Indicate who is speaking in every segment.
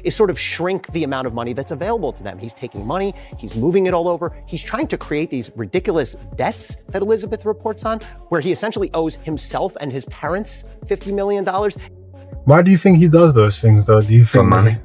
Speaker 1: is sort of shrink the amount of money that's available to them. He's taking money, he's moving it all over. He's trying to create these ridiculous debts that Elizabeth reports on, where he essentially owes himself and his parents $50 million.
Speaker 2: Why do you think he does those things, though? Do you think
Speaker 3: for money?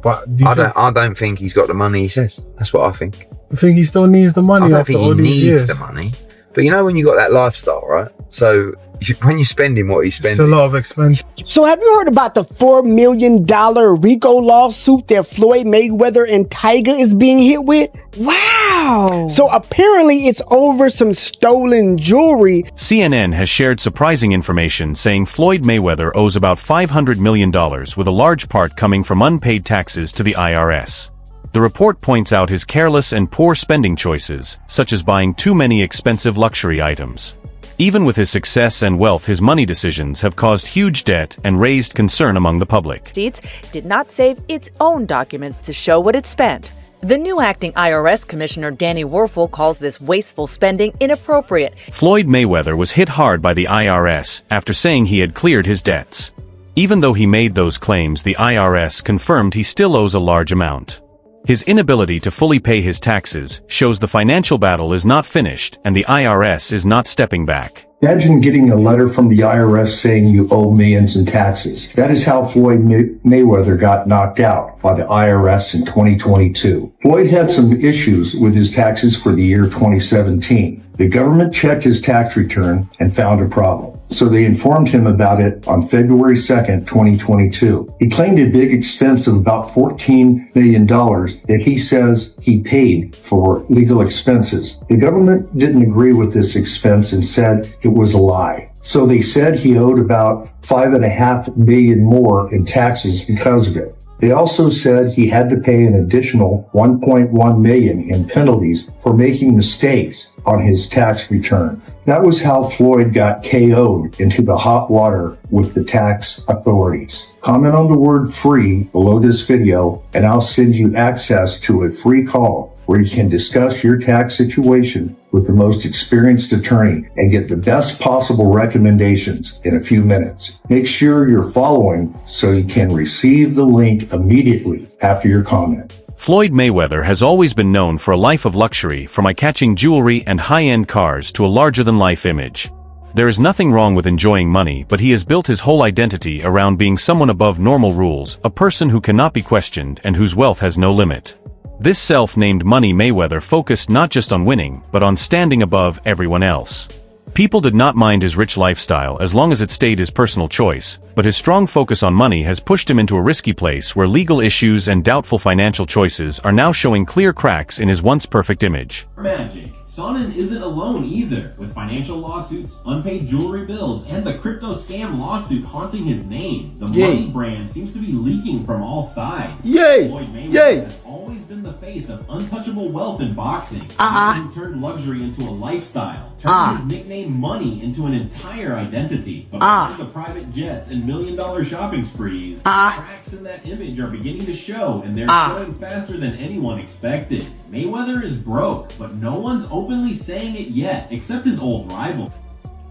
Speaker 2: I
Speaker 3: don't think he's got the money he says. That's what I think.
Speaker 2: I think he still needs the money.
Speaker 3: I don't think he needs the money. But you know when you got that lifestyle, right? So when you're spending what he's spending,
Speaker 2: it's a lot of expense.
Speaker 4: So have you heard about the $4 million RICO lawsuit that Floyd Mayweather and Tiger is being hit with?
Speaker 5: Wow!
Speaker 4: So apparently it's over some stolen jewelry.
Speaker 6: CNN has shared surprising information saying Floyd Mayweather owes about $500 million, with a large part coming from unpaid taxes to the IRS. The report points out his careless and poor spending choices, such as buying too many expensive luxury items. Even with his success and wealth, his money decisions have caused huge debt and raised concern among the public.
Speaker 5: Receipts did not save its own documents to show what it spent. The new acting IRS Commissioner Danny Werfel calls this wasteful spending inappropriate.
Speaker 6: Floyd Mayweather was hit hard by the IRS after saying he had cleared his debts. Even though he made those claims, the IRS confirmed he still owes a large amount. His inability to fully pay his taxes shows the financial battle is not finished and the IRS is not stepping back.
Speaker 7: Imagine getting a letter from the IRS saying you owe millions in taxes. That is how Floyd Mayweather got knocked out by the IRS in 2022. Floyd had some issues with his taxes for the year 2017. The government checked his tax return and found a problem. So they informed him about it on February 2nd, 2022. He claimed a big expense of about $14 million that he says he paid for legal expenses. The government didn't agree with this expense and said it was a lie. So they said he owed about $5.5 million more in taxes because of it. They also said he had to pay an additional $1.1 million in penalties for making mistakes on his tax return. That was how Floyd got KO'd into the hot water with the tax authorities. Comment on the word free below this video and I'll send you access to a free call where you can discuss your tax situation with the most experienced attorney and get the best possible recommendations in a few minutes. Make sure you're following so you can receive the link immediately after your comment.
Speaker 6: Floyd Mayweather has always been known for a life of luxury, from eye-catching jewelry and high-end cars to a larger-than-life image. There is nothing wrong with enjoying money, but he has built his whole identity around being someone above normal rules, a person who cannot be questioned and whose wealth has no limit. This self-named Money Mayweather focused not just on winning, but on standing above everyone else. People did not mind his rich lifestyle as long as it stayed his personal choice, but his strong focus on money has pushed him into a risky place where legal issues and doubtful financial choices are now showing clear cracks in his once perfect image.
Speaker 8: Magic. Sonnen isn't alone either, with financial lawsuits, unpaid jewelry bills, and the crypto scam lawsuit haunting his name. The money brand seems to be leaking from all sides. Floyd Mayweather has always been the face of untouchable wealth in boxing. He turned luxury into a lifestyle, turning his nickname Money into an entire identity. But behind the private jets and million-dollar shopping sprees, cracks in that image are beginning to show, and they're showing faster than anyone expected. Mayweather is broke, but no one's openly saying it yet, except his old rival.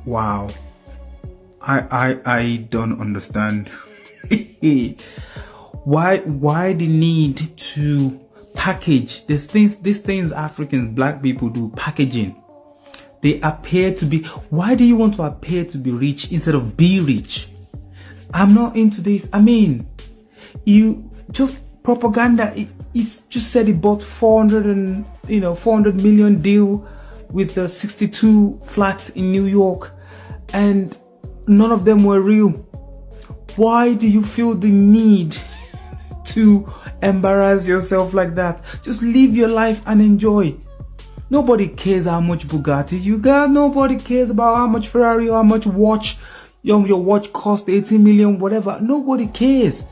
Speaker 9: Wow. I don't understand. Why the need to package these things Africans, black people do, packaging. They appear to be, why do you want to appear to be rich instead of be rich? I'm not into this. I mean, you just propaganda. It's just said he bought 400 million deal with the 62 flats in New York, and none of them were real. Why do you feel the need to embarrass yourself like that? Just live your life and enjoy. Nobody cares how much Bugatti you got. Nobody cares about how much Ferrari or how much watch your watch cost, 18 million, whatever. Nobody cares.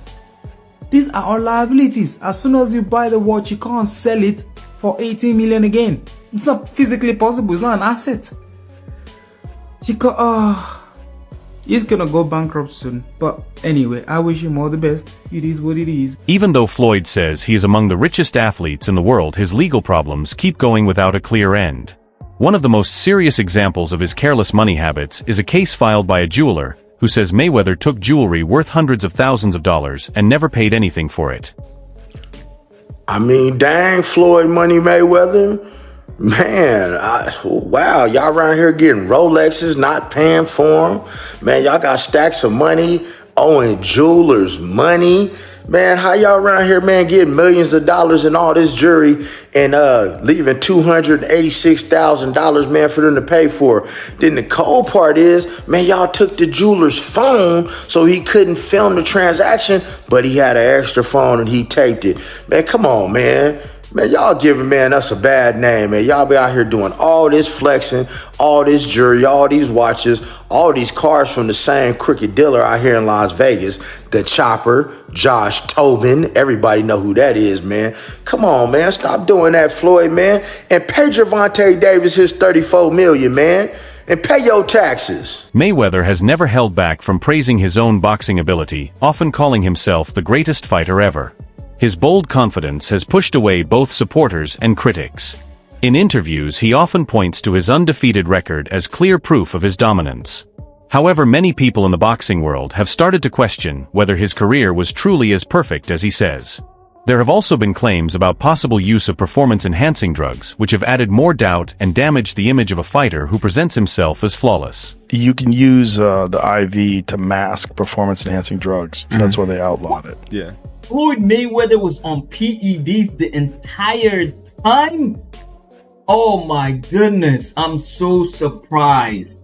Speaker 9: These are all liabilities. As soon as you buy the watch, you can't sell it for 18 million again. It's not physically possible. It's not an asset. He's gonna go bankrupt soon. But anyway, I wish him all the best. It is what it is.
Speaker 6: Even though Floyd says he is among the richest athletes in the world, his legal problems keep going without a clear end. One of the most serious examples of his careless money habits is a case filed by a jeweler who who says Mayweather took jewelry worth hundreds of thousands of dollars and never paid anything for it.
Speaker 10: I mean, dang, Floyd Money Mayweather. Man, wow, y'all around here getting Rolexes, not paying for them. Man, y'all got stacks of money, owing jewelers money. Man, how y'all around here, man, getting millions of dollars in all this jewelry and leaving $286,000, man, for them to pay for? Then the cold part is, man, y'all took the jeweler's phone so he couldn't film the transaction, but he had an extra phone and he taped it. Man, come on, man. Man, y'all giving, man, us a bad name, man. Y'all be out here doing all this flexing, all this jewelry, all these watches, all these cars from the same crooked dealer out here in Las Vegas. The Chopper, Josh Tobin, everybody know who that is, man. Come on, man, stop doing that, Floyd, man. And pay Gervonta Davis his $34 million, man. And pay your taxes.
Speaker 6: Mayweather has never held back from praising his own boxing ability, often calling himself the greatest fighter ever. His bold confidence has pushed away both supporters and critics. In interviews, he often points to his undefeated record as clear proof of his dominance. However, many people in the boxing world have started to question whether his career was truly as perfect as he says. There have also been claims about possible use of performance-enhancing drugs, which have added more doubt and damaged the image of a fighter who presents himself as flawless.
Speaker 11: You can use the IV to mask performance-enhancing drugs. So that's why they outlawed it.
Speaker 12: Yeah.
Speaker 13: Floyd Mayweather was on PEDs the entire time? Oh my goodness, I'm so surprised.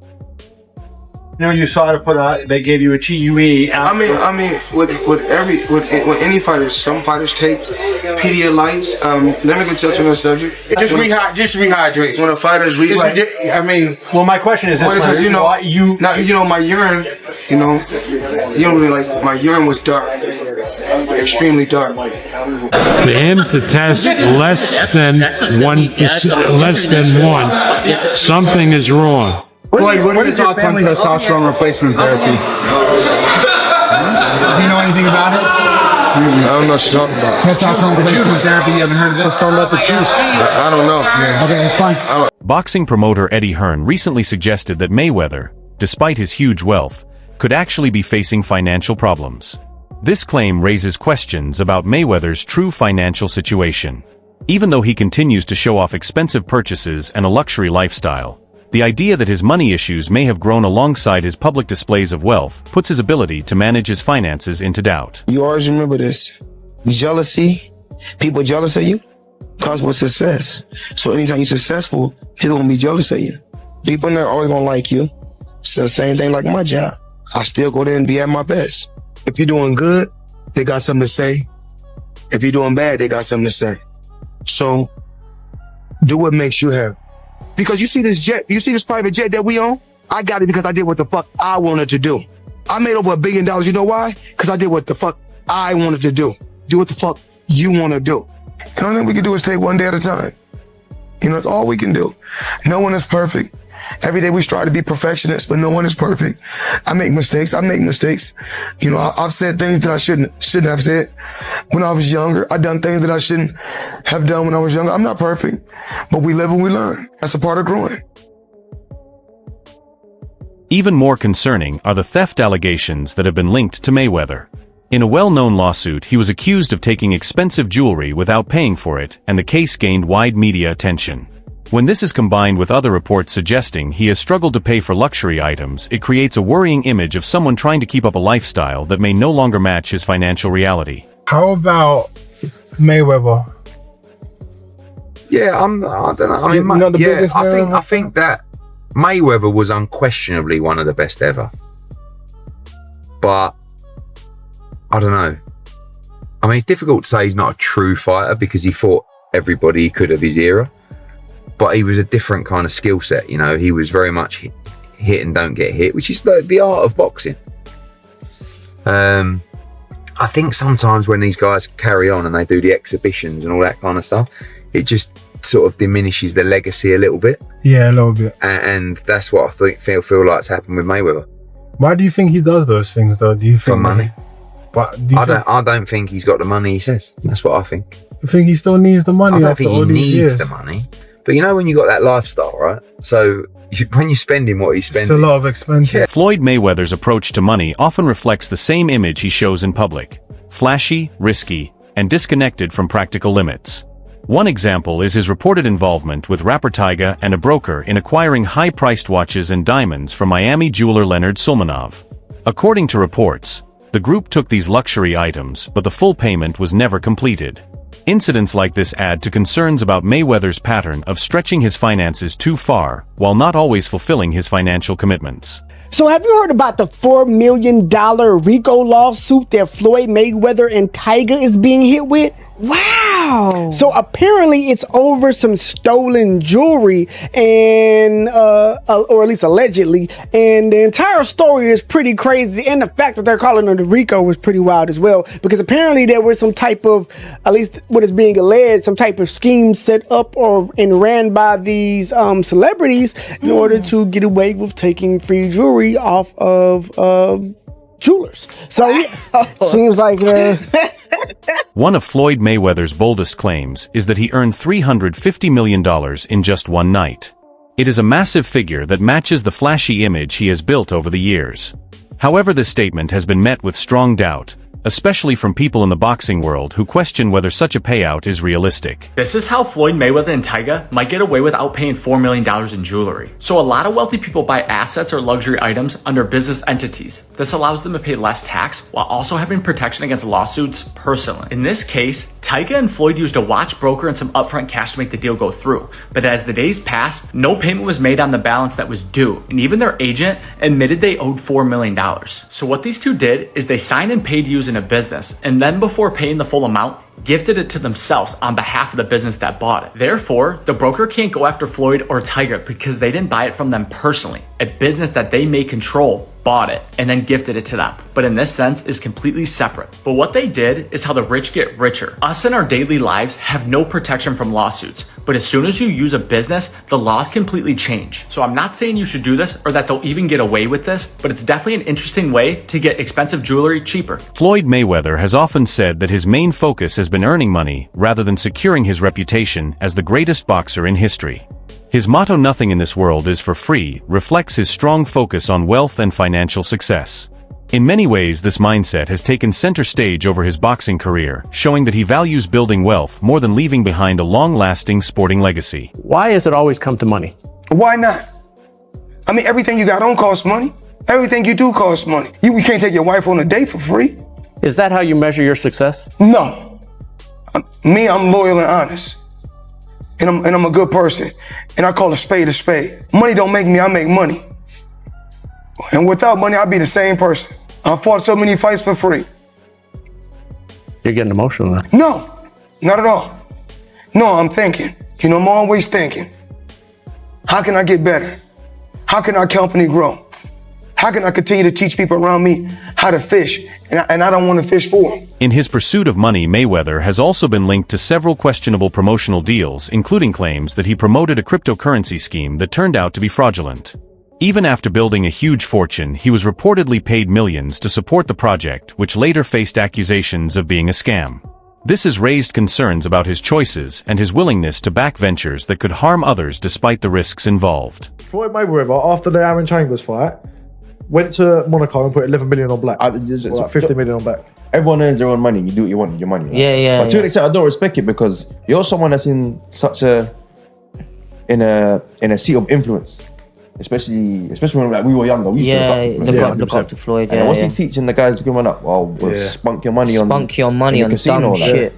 Speaker 14: You know, you saw it for they gave you a TUE. I mean, with any fighters, some fighters take Pedialytes. Let me tell you on the subject. Just rehydrate. When a fighter's
Speaker 12: well, my question is this:
Speaker 14: because my urine, my urine was dark, extremely dark.
Speaker 15: For him to test less than 1%, something is wrong.
Speaker 14: Floyd, what are your thoughts on testosterone replacement therapy? Do you know anything about it? I don't know what you're talking about. Testosterone replacement therapy, you haven't heard of this? Let's talk about the juice. I don't know. Yeah. Okay, that's fine.
Speaker 6: Boxing promoter Eddie Hearn recently suggested that Mayweather, despite his huge wealth, could actually be facing financial problems. This claim raises questions about Mayweather's true financial situation. Even though he continues to show off expensive purchases and a luxury lifestyle, the idea that his money issues may have grown alongside his public displays of wealth puts his ability to manage his finances into doubt.
Speaker 16: You always remember this. Jealousy, people jealous of you, cause with success. So anytime you're successful, people gonna be jealous of you. People are always gonna like you. It's the same thing like my job. I still go there and be at my best. If you're doing good, they got something to say. If you're doing bad, they got something to say. So do what makes you happy. Because you see this jet, you see this private jet that we own? I got it because I did what the fuck I wanted to do. I made over $1 billion. You know why? Because I did what the fuck I wanted to do. Do what the fuck you want to do.
Speaker 14: The only thing we can do is take one day at a time. That's all we can do. No one is perfect. Every day we strive to be perfectionists, but no one is perfect. I make mistakes. I've said things that I shouldn't have said when I was younger. I've done things that I shouldn't have done when I was younger. I'm not perfect, but we live and we learn. That's a part of growing.
Speaker 6: Even more concerning are the theft allegations that have been linked to Mayweather. In a well-known lawsuit, he was accused of taking expensive jewelry without paying for it, and the case gained wide media attention. When this is combined with other reports suggesting he has struggled to pay for luxury items, it creates a worrying image of someone trying to keep up a lifestyle that may no longer match his financial reality.
Speaker 2: How about Mayweather?
Speaker 3: Yeah, I don't know. I mean, I think that Mayweather was unquestionably one of the best ever. But I don't know. I mean, it's difficult to say he's not a true fighter because he fought everybody he could of his era. But he was a different kind of skill set, He was very much hit and don't get hit, which is the art of boxing. I think sometimes when these guys carry on and they do the exhibitions and all that kind of stuff, it just sort of diminishes the legacy a little bit.
Speaker 2: Yeah, a little bit.
Speaker 3: And that's what I feel like's happened with Mayweather.
Speaker 2: Why do you think he does those things, though? Do you think
Speaker 3: for money? I don't think he's got the money he says. That's what I think.
Speaker 2: I think he still needs the money.
Speaker 3: I don't think he needs the money. But when you got that lifestyle, right? So when you're spending what he's spending.
Speaker 2: It's a lot of expenses.
Speaker 6: Floyd Mayweather's approach to money often reflects the same image he shows in public: flashy, risky, and disconnected from practical limits. One example is his reported involvement with rapper Tyga and a broker in acquiring high-priced watches and diamonds from Miami jeweler Leonard Sulmanov. According to reports, the group took these luxury items, but the full payment was never completed. Incidents like this add to concerns about Mayweather's pattern of stretching his finances too far, while not always fulfilling his financial commitments.
Speaker 4: So have you heard about the $4 million RICO lawsuit that Floyd Mayweather and Tyga is being hit with? Wow. So apparently it's over some stolen jewelry and, or at least allegedly. And the entire story is pretty crazy. And the fact that they're calling it a RICO was pretty wild as well, because apparently there was some type of, at least what is being alleged, some type of scheme set up and ran by these celebrities in order to get away with taking free jewelry off of jewelers. So yeah, seems like
Speaker 6: one of Floyd Mayweather's boldest claims is that he earned $350 million in just one night. It is a massive figure that matches the flashy image he has built over the years. However, this statement has been met with strong doubt, especially from people in the boxing world who question whether such a payout is realistic.
Speaker 17: This is how Floyd Mayweather and Tyga might get away without paying $4 million in jewelry. So a lot of wealthy people buy assets or luxury items under business entities. This allows them to pay less tax while also having protection against lawsuits personally. In this case, Tyga and Floyd used a watch broker and some upfront cash to make the deal go through. But as the days passed, no payment was made on the balance that was due, and even their agent admitted they owed $4 million. So what these two did is they signed and paid to use in a business, and then before paying the full amount, gifted it to themselves on behalf of the business that bought it. Therefore, the broker can't go after Floyd or Tyga because they didn't buy it from them personally. A business that they may control bought it and then gifted it to them, but in this sense is completely separate. But what they did is how the rich get richer. Us in our daily lives have no protection from lawsuits, but as soon as you use a business, the laws completely change. So I'm not saying you should do this or that they'll even get away with this, but it's definitely an interesting way to get expensive jewelry cheaper.
Speaker 6: Floyd Mayweather has often said that his main focus has been earning money rather than securing his reputation as the greatest boxer in history. His motto, "Nothing in this world is for free," reflects his strong focus on wealth and financial success. In many ways, this mindset has taken center stage over his boxing career, showing that he values building wealth more than leaving behind a long-lasting sporting legacy.
Speaker 18: Why has it always come to money?
Speaker 14: Why not? I mean, everything you got don't cost money. Everything you do costs money. You can't take your wife on a date for free.
Speaker 18: Is that how you measure your success?
Speaker 14: No. I'm loyal and honest. And I'm a good person. And I call a spade a spade. Money don't make me, I make money. And without money, I'd be the same person. I fought so many fights for free.
Speaker 18: You're getting emotional now.
Speaker 14: No, not at all. No, I'm thinking. I'm always thinking. How can I get better? How can our company grow? How can I continue to teach people around me how to fish? And I don't want to fish for them.
Speaker 6: In his pursuit of money, Mayweather has also been linked to several questionable promotional deals, including claims that he promoted a cryptocurrency scheme that turned out to be fraudulent. Even after building a huge fortune, he was reportedly paid millions to support the project, which later faced accusations of being a scam. This has raised concerns about his choices and his willingness to back ventures that could harm others despite the risks involved.
Speaker 19: Floyd Mayweather, after the Aaron Chambers fight, went to Monaco and put 11 million on black. 50 million on black.
Speaker 20: Everyone earns their own money. You do what you want with your money. Right?
Speaker 18: Yeah.
Speaker 20: But to an extent, I don't respect it because you're someone that's in such a seat of influence. Especially when we were younger, we used to look up to Floyd. And what's he teaching the guys coming up? Well, spunk your money on the casino,
Speaker 18: dumb shit.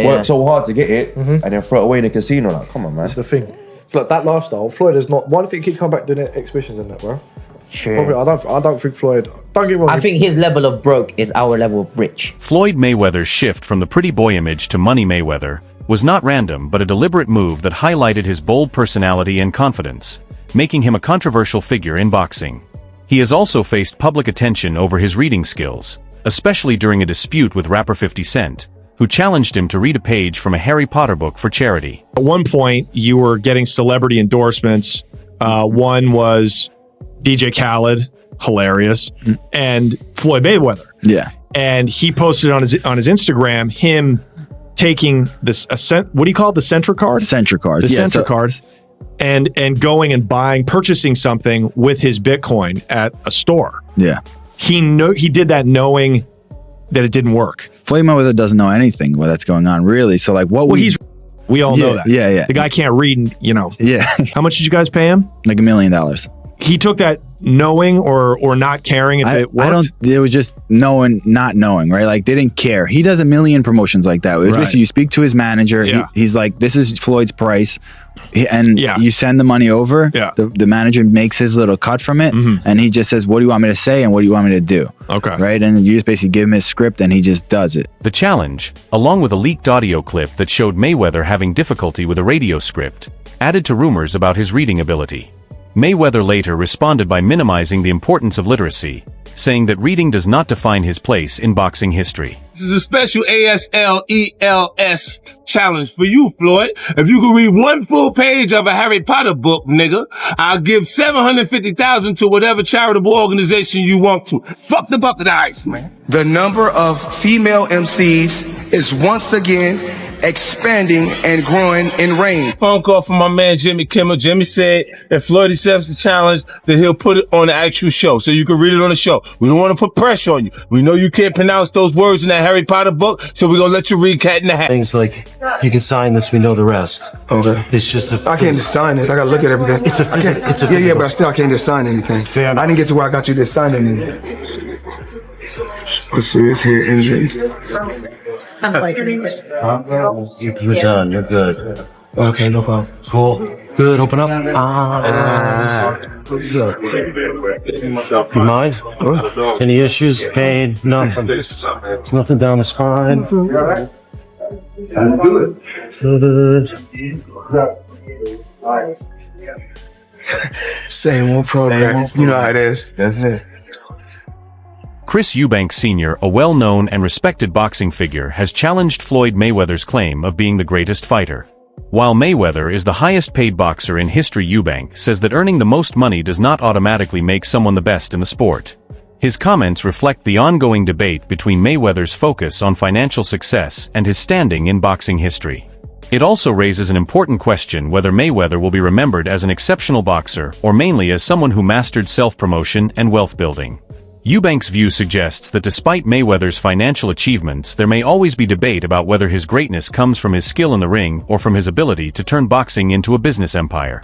Speaker 20: Work so hard to get it and then throw it away in the casino. Like, come on, man.
Speaker 19: That's the thing. It's like that lifestyle. Floyd is not. Why do you think he'd come back doing exhibitions and that, bro?
Speaker 18: Sure.
Speaker 19: Probably, I don't think Floyd. Don't get me wrong.
Speaker 18: I think his level of broke is our level of rich.
Speaker 6: Floyd Mayweather's shift from the pretty boy image to Money Mayweather was not random but a deliberate move that highlighted his bold personality and confidence, making him a controversial figure in boxing. He has also faced public attention over his reading skills, especially during a dispute with rapper 50 Cent, who challenged him to read a page from a Harry Potter book for charity.
Speaker 21: At one point, you were getting celebrity endorsements. One was DJ Khaled, hilarious, and Floyd Mayweather.
Speaker 11: Yeah.
Speaker 21: And he posted on his Instagram him taking this what do you call it? The Centra card?
Speaker 11: Centra card.
Speaker 21: The Centra card. and going and purchasing something with his Bitcoin at a store.
Speaker 1: Yeah.
Speaker 21: He did that knowing that it didn't work.
Speaker 1: Floyd Mayweather doesn't know anything that's going on, really. So like
Speaker 21: we all know that.
Speaker 1: Yeah.
Speaker 21: The guy can't read,
Speaker 1: Yeah.
Speaker 21: How much did you guys pay him?
Speaker 1: Like $1 million.
Speaker 21: He took that knowing or not caring if it worked?
Speaker 1: It was just knowing, not knowing, right? Like they didn't care. He does a million promotions like that. It was basically you speak to his manager.
Speaker 21: Yeah.
Speaker 1: He's like, this is Floyd's price. And you send the money over.
Speaker 21: Yeah.
Speaker 1: The manager makes his little cut from it. And he just says, what do you want me to say? And what do you want me to do?
Speaker 21: Okay.
Speaker 1: Right. And you just basically give him his script and he just does it.
Speaker 6: The challenge, along with a leaked audio clip that showed Mayweather having difficulty with a radio script, added to rumors about his reading ability. Mayweather later responded by minimizing the importance of literacy, saying that reading does not define his place in boxing history.
Speaker 22: This is a special ASLELS challenge for you, Floyd. If you can read one full page of a Harry Potter book, nigga, I'll give $750,000 to whatever charitable organization you want to. Fuck the bucket of ice, man.
Speaker 23: The number of female MCs is once again expanding and growing in range.
Speaker 22: Phone call from my man Jimmy Kimmel. Jimmy said if Floyd accepts the challenge, that he'll put it on the actual show so you can read it on the show. We don't want to put pressure on you. We know you can't pronounce those words in that Harry Potter book, so we're gonna let you read Cat in the Hat.
Speaker 24: Things like, you can sign this, we know the rest.
Speaker 23: Okay.
Speaker 24: It's just
Speaker 23: I can't just sign it. I gotta look at everything.
Speaker 24: It's a physical.
Speaker 23: Yeah, but I still can't just sign anything.
Speaker 24: Fair enough.
Speaker 23: I didn't get to where I got you to sign anything. Let's see, it's here, injury.
Speaker 24: You're done, you're good.
Speaker 23: Okay, no problem.
Speaker 24: Cool. Good, open up. You mind? Any issues? Pain? Nothing. There's nothing down the spine. Good.
Speaker 23: Same old program. You know how it is. That's it.
Speaker 6: Chris Eubanks Sr., a well-known and respected boxing figure, has challenged Floyd Mayweather's claim of being the greatest fighter. While Mayweather is the highest-paid boxer in history, Eubanks says that earning the most money does not automatically make someone the best in the sport. His comments reflect the ongoing debate between Mayweather's focus on financial success and his standing in boxing history. It also raises an important question whether Mayweather will be remembered as an exceptional boxer or mainly as someone who mastered self-promotion and wealth building. Eubanks' view suggests that despite Mayweather's financial achievements, there may always be debate about whether his greatness comes from his skill in the ring or from his ability to turn boxing into a business empire.